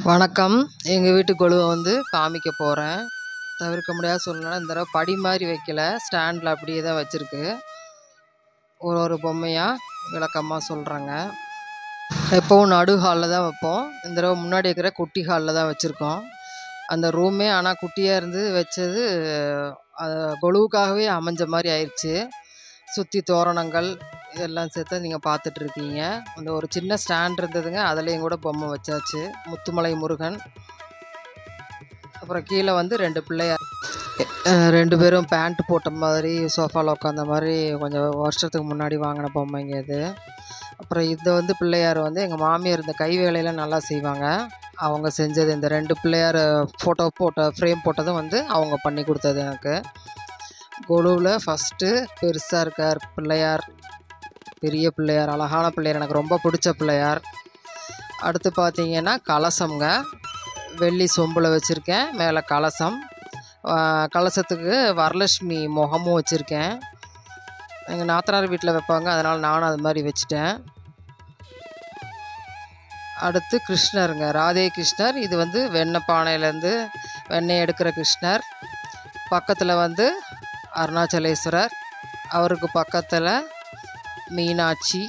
வணக்கம். எங்கள் வீட்டு கொலுவை வந்து காமிக்க போகிறேன். தவிர்க்க முடியாத சூழ்நிலை. இந்த தடவை படி மாதிரி வைக்கல, ஸ்டாண்டில் அப்படியே தான் வச்சுருக்கு. ஒரு பொம்மையாக விளக்கமாக சொல்கிறேங்க. எப்போவும் நடு ஹாலில் தான் வைப்போம். இந்த தடவை முன்னாடி இருக்கிற குட்டி ஹாலில் தான் வச்சுருக்கோம். அந்த ரூமே ஆனால் குட்டியாக இருந்து வச்சது கொலுவுக்காகவே அமைஞ்ச மாதிரி ஆயிடுச்சு. சுற்றி தோரணங்கள் இதெல்லாம் சேர்த்து நீங்கள் பார்த்துட்ருக்கீங்க. அந்த ஒரு சின்ன ஸ்டாண்ட் இருந்ததுங்க, அதுலேயும் கூட பொம்மை வச்சாச்சு. முத்துமலை முருகன், அப்புறம் கீழே வந்து 2 பிள்ளையார், 2 பேரும் பேண்ட் போட்ட மாதிரி சோஃபாவில் உட்காந்த மாதிரி கொஞ்சம் வருஷத்துக்கு முன்னாடி வாங்கின பொம்மைங்க இது. அப்புறம் இது வந்து பிள்ளையார் வந்து எங்கள் மாமியார் இந்த கை வேலையெல்லாம் நல்லா செய்வாங்க. அவங்க செஞ்சது. இந்த 2 பிள்ளையார் ஃபோட்டோ ஃப்ரேம் போட்டதும் வந்து அவங்க பண்ணி கொடுத்தது எனக்கு. கொலுவில் ஃபஸ்ட்டு பெருசாக இருக்கார் பிள்ளையார், பெரிய பிள்ளையார், அழகான பிள்ளையார், எனக்கு ரொம்ப பிடிச்ச பிள்ளையார். அடுத்து பார்த்திங்கன்னா கலசம்ங்க, வெள்ளி சொம்பில் வச்சுருக்கேன். மேலே கலசம், கலசத்துக்கு வரலட்சுமி முகமும் வச்சுருக்கேன். எங்கள் நாத்தனார் வீட்டில் வைப்பாங்க, அதனால் நானும் அது மாதிரி வச்சுட்டேன். அடுத்து கிருஷ்ணருங்க, ராதே கிருஷ்ணர். இது வந்து வெண்ணெய் பானையிலேருந்து வெண்ணெய் எடுக்கிற கிருஷ்ணர். பக்கத்தில் வந்து அருணாச்சலேஸ்வரர், அவருக்கு பக்கத்தில் மீனாட்சி,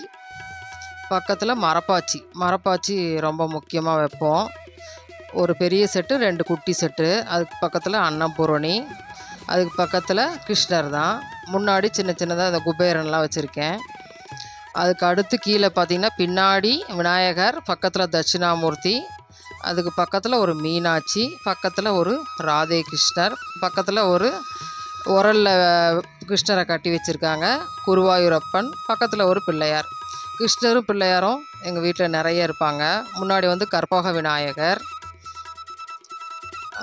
பக்கத்தில் மரப்பாச்சி ரொம்ப முக்கியமாக வைப்போம். ஒரு பெரிய செட்டு, 2 குட்டி செட்டு. அதுக்கு பக்கத்தில் அன்னபூரணி, அதுக்கு பக்கத்தில் கிருஷ்ணர் தான். முன்னாடி சின்னதாக அந்த குபேரன்லாம் வச்சுருக்கேன். அதுக்கு அடுத்து கீழே பார்த்திங்கன்னா பின்னாடி விநாயகர், பக்கத்தில் தட்சிணாமூர்த்தி, அதுக்கு பக்கத்தில் ஒரு மீனாட்சி, பக்கத்தில் ஒரு ராதே கிருஷ்ணர், பக்கத்தில் ஒரு உரலில் கிருஷ்ணரை கட்டி வச்சுருக்காங்க, குருவாயூரப்பன், பக்கத்தில் ஒரு பிள்ளையார். கிருஷ்ணரும் பிள்ளையாரும் எங்கள் வீட்டில் நிறைய இருப்பாங்க. முன்னாடி வந்து கற்பக விநாயகர்.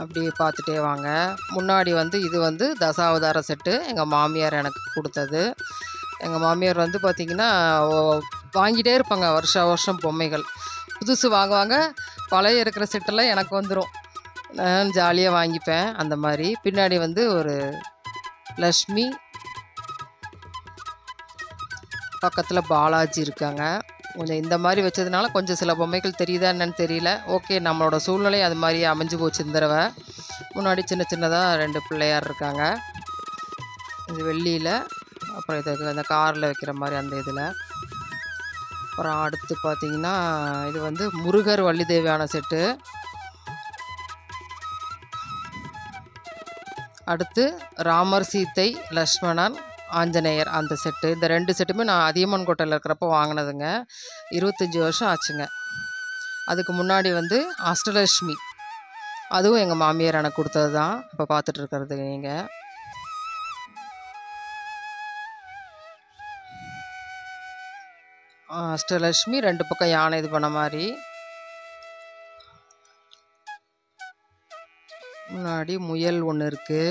அப்படி பார்த்துட்டே வாங்க. முன்னாடி வந்து இது வந்து தசாவதார செட்டு, எங்கள் மாமியார் எனக்கு கொடுத்தது. எங்கள் மாமியார் வந்து பார்த்திங்கன்னா வாங்கிட்டே இருப்பாங்க, வருஷம் பொம்மைகள் புதுசு வாங்குவாங்க. பழைய இருக்கிற செட்டெல்லாம் எனக்கு வந்துடும், நான் ஜாலியாக வாங்கிப்பேன். அந்த மாதிரி பின்னாடி வந்து ஒரு லக்ஷ்மி, பக்கத்தில் பாலாஜி இருக்காங்க. கொஞ்சம் இந்த மாதிரி வச்சதுனால கொஞ்சம் சில பொம்மைகள் தெரியுதா என்னன்னு தெரியல. ஓகே, நம்மளோட சூழ்நிலை அது மாதிரி அமைஞ்சு போச்சு இந்த தடவை. முன்னாடி சின்னதாக 2 பிள்ளையார் இருக்காங்க, இது வெள்ளியில். அப்புறம் இதுக்கு அந்த காரில் வைக்கிற மாதிரி அந்த இதில். அப்புறம் அடுத்து பார்த்திங்கன்னா இது வந்து முருகர் வள்ளி தேவியான செட்டு. அடுத்து ராமர், சீத்தை, லக்ஷ்மணன், ஆஞ்சநேயர் அந்த செட்டு. இந்த 2 செட்டுமே நான் அதியமான் கோட்டையில் இருக்கிறப்ப வாங்கினதுங்க. 25 வருஷம் ஆச்சுங்க. அதுக்கு முன்னாடி வந்து அஷ்டலக்ஷ்மி, அதுவும் எங்கள் மாமியார் எனக்கு கொடுத்தது தான். இப்போ பார்த்துட்ருக்கிறது நீங்கள். அஷ்டலக்ஷ்மி 2 பக்கம் யானை இது பண்ண மாதிரி. முன்னாடி முயல் ஒன்று இருக்குது.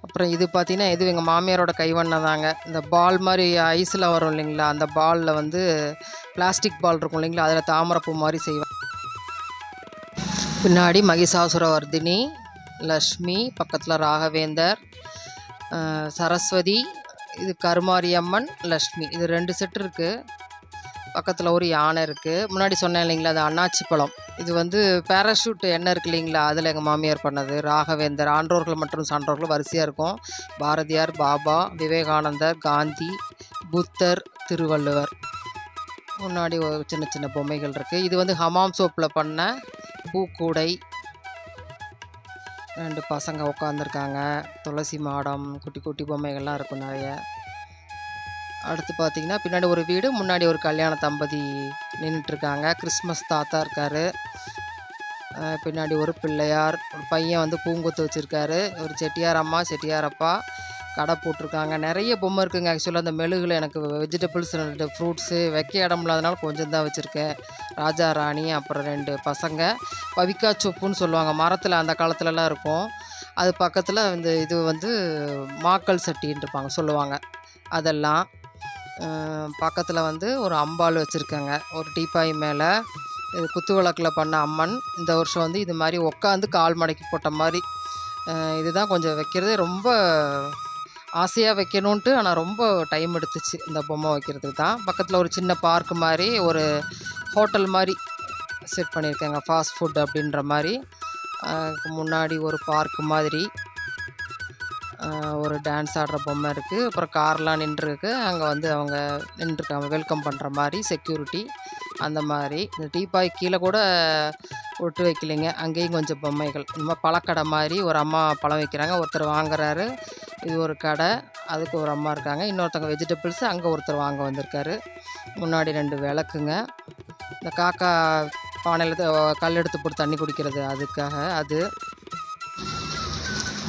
அப்புறம் இது பார்த்திங்கன்னா இது எங்கள் மாமியாரோட கைவண்ணம் தாங்க. இந்த பால் மாதிரி ஐஸில் வரும் இல்லைங்களா, அந்த பாலில் வந்து பிளாஸ்டிக் பால் இருக்கும் இல்லைங்களா, அதில் தாமரைப்பூ மாதிரி செய்வாங்க. பின்னாடி மகிஷாசுரவர்தினி, லக்ஷ்மி, பக்கத்தில் ராகவேந்தர், சரஸ்வதி, இது கருமாரியம்மன், லக்ஷ்மி, இது 2 செட்டு இருக்குது. பக்கத்தில் ஒரு யானை இருக்குது. முன்னாடி சொன்னேன் இல்லைங்களா, அது அன்னாச்சி பழம். இது வந்து பேராஷூட் எண்ணெய் இருக்குது இல்லைங்களா, அதில் எங்கள் மாமியார் பண்ணது. ராகவேந்தர், ஆன்றோர்கள் மற்றும் சான்றோர்கள் வரிசையாக இருக்கும். பாரதியார், பாபா, விவேகானந்தர், காந்தி, புத்தர், திருவள்ளுவர். முன்னாடி ஒரு சின்ன பொம்மைகள் இருக்குது. இது வந்து ஹமாம் சோப்பில் பண்ண பூக்கூடை. 2 பசங்க உட்காந்துருக்காங்க. துளசி மாடம், குட்டி பொம்மைகள்லாம் இருக்கும் நிறைய. அடுத்து பார்த்திங்கன்னா பின்னாடி ஒரு வீடு, முன்னாடி ஒரு கல்யாண தம்பதி நின்றுட்டுருக்காங்க. கிறிஸ்மஸ் தாத்தா இருக்கார். பின்னாடி ஒரு பிள்ளையார், ஒரு பையன் வந்து பூங்கொத்து வச்சுருக்காரு. ஒரு செட்டியார் அம்மா, செட்டியார் அப்பா கடை போட்டிருக்காங்க. நிறைய பொம்மை இருக்குங்க. ஆக்சுவலாக அந்த மெழுகில் எனக்கு வெஜிடபிள்ஸ், 2 ஃப்ரூட்ஸு வைக்க இடம் இல்லாதனால கொஞ்சம் தான் வச்சுருக்கேன். ராஜா ராணி, அப்புறம் 2 பசங்க. பவிக்கா சொப்புன்னு சொல்லுவாங்க, மரத்தில் அந்த காலத்துலலாம் இருக்கும். அது பக்கத்தில் இந்த இது வந்து மாக்கல் சட்டின்னு இருப்பாங்க சொல்லுவாங்க, அதெல்லாம். பக்கத்தில் வந்து ஒரு அம்பாள் வச்சுருக்காங்க, ஒரு டீப்பாய் மேலே. இது குத்து விளக்கில் பண்ண அம்மன். இந்த வருஷம் வந்து இது மாதிரி உட்காந்து கால் மடக்கி போட்ட மாதிரி. இதுதான் கொஞ்சம் வைக்கிறது ரொம்ப ஆசையாக வைக்கணுன்ட்டு, ஆனால் ரொம்ப டைம் எடுத்துச்சு இந்த பொம்மை வைக்கிறதுக்கு தான். பக்கத்தில் ஒரு சின்ன பார்க் மாதிரி, ஒரு ஹோட்டல் மாதிரி செட் பண்ணியிருக்காங்க. ஃபாஸ்ட் ஃபுட் அப்படின்ற மாதிரி. முன்னாடி ஒரு பார்க் மாதிரி ஒரு டான்ஸ் ஆடுற பொம்மை இருக்குது. அப்புறம் கார்லாம் நின்றுருக்கு. அங்கே வந்து அவங்க நின்றுருக்காங்க வெல்கம் பண்ணுற மாதிரி செக்யூரிட்டி அந்த மாதிரி. இந்த டீப்பாய் கீழே கூட ஒட்டு வைக்கலைங்க. அங்கேயும் கொஞ்சம் பொம்மைகள். இந்த மாதிரி பழக்கடை மாதிரி ஒரு அம்மா பழம் வைக்கிறாங்க. ஒருத்தர் வாங்குறாரு. இது ஒரு கடை. அதுக்கு ஒரு அம்மா இருக்காங்க. இன்னொருத்தவங்க வெஜிடபிள்ஸ் அங்கே ஒருத்தர் வாங்க வந்திருக்காரு. முன்னாடி 2 விளக்குங்க. இந்த காக்கா பானையில் கல் எடுத்து போட்டு தண்ணி குடிக்கிறது அதுக்காக அது.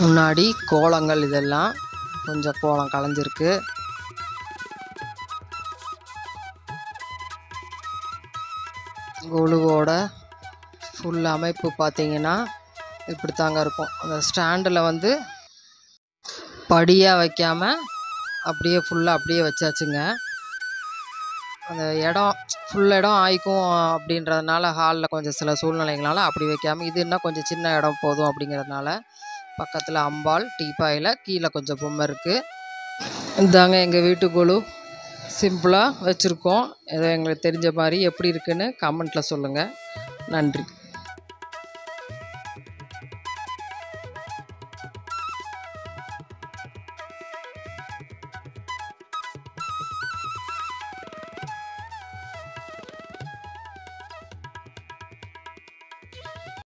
முன்னாடி கோலங்கள் இதெல்லாம் கொஞ்சம் கோலம் கலைஞ்சிருக்கு. கொலுவோட ஃபுல் அமைப்பு பார்த்தீங்கன்னா இப்படி தாங்க இருக்கும். அந்த ஸ்டாண்டில் வந்து படியாக வைக்காமல் அப்படியே ஃபுல்லாக அப்படியே வச்சாச்சுங்க. அந்த இடம் ஃபுல் இடம் ஆயிக்கும் அப்படின்றதுனால ஹாலில் கொஞ்சம் சில சூழ்நிலைகளால் அப்படி வைக்காமல் இது இன்னும் கொஞ்சம் சின்ன இடம் போதும் அப்படிங்கிறதுனால பக்கத்தில் அம்பாள் டீப்பாயில் கீழே கொஞ்சம் பொம்மை இருக்குது. இதாங்க எங்கள் வீட்டு கொலு. சிம்பிளாக வச்சுருக்கோம். ஏதோ எங்களுக்கு தெரிஞ்ச மாதிரி எப்படி இருக்குன்னு கமெண்ட்டில் சொல்லுங்கள். நன்றி.